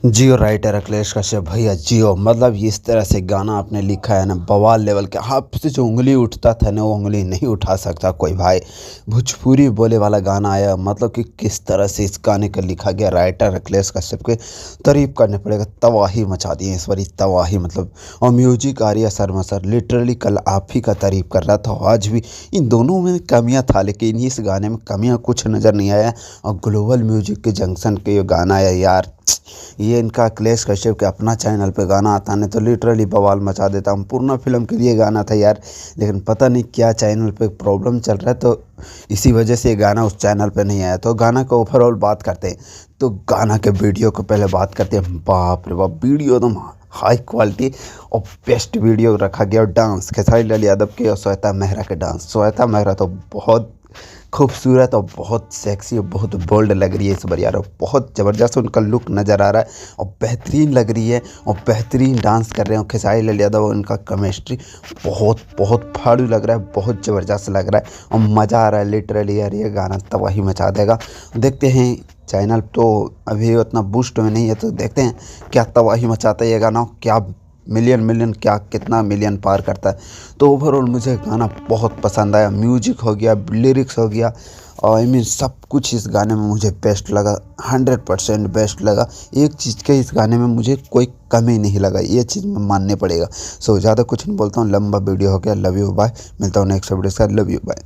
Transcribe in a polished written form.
जियो writer Akhilesh Kashyap भैया जियो मतलब इस तरह से गाना आपने लिखा है ना बवाल लेवल के। आपसे जो उंगली उठता था ना वो उंगली नहीं उठा सकता कोई भाई। भोजपुरी बोले वाला गाना आया मतलब कि किस तरह से इस गाने का लिखा गया। राइटर अखिलेश कश्यप के तारीफ करने पड़ेगा, तबाही मचा दी है इस बारी, तबाही मतलब। और music Arya Sharma sir literally कल आप ही का तारीफ कर रहा था, आज भी इन दोनों में कमियां था लेकिन इस गाने में कमियां कुछ नज़र नहीं आया। और ग्लोबल म्यूजिक के जंक्शन के ये गाना है यार, ये इनका अखिलेश कश्यप के अपना चैनल पे गाना आता नहीं तो लिटरली बवाल मचा देता। हम पूर्ण फिल्म के लिए गाना था यार, लेकिन पता नहीं क्या चैनल पे प्रॉब्लम चल रहा है तो इसी वजह से ये गाना उस चैनल पे नहीं आया। तो गाना का ओवरऑल बात करते हैं तो गाना के वीडियो को पहले बात करते हैं। बाप रे बाप, वीडियो एकदम हाई क्वालिटी और बेस्ट वीडियो रखा गया। और डांस खेसारी लाल यादव के और श्वेता मेहरा के डांस, श्वेता मेहरा तो बहुत खूबसूरत और बहुत सेक्सी और बहुत बोल्ड लग रही है इस बार यार। और बहुत ज़बरदस्त उनका लुक नज़र आ रहा है और बेहतरीन लग रही है और बेहतरीन डांस कर रहे हैं। खेसारी लाल यादव और उनका केमिस्ट्री बहुत बहुत फाड़ू लग रहा है, बहुत ज़बरदस्त लग रहा है और मज़ा आ रहा है लिटरली यार। ये गाना तबाही मचा देगा। देखते हैं, चैनल तो अभी उतना बूस्ट में नहीं है तो देखते हैं क्या तबाही मचाता है ये गाना, क्या मिलियन क्या कितना मिलियन पार करता है। तो ओवरऑल मुझे गाना बहुत पसंद आया, म्यूजिक हो गया, लिरिक्स हो गया और आई मीन सब कुछ इस गाने में मुझे बेस्ट लगा, 100% बेस्ट लगा। एक चीज़ के इस गाने में मुझे कोई कमी नहीं लगा, ये चीज़ मैं मानने पड़ेगा। सो ज़्यादा कुछ नहीं बोलता हूँ, लंबा वीडियो हो गया। लव यू बाय, मिलता हूँ नेक्स्ट वीडियो के साथ। Love you bye.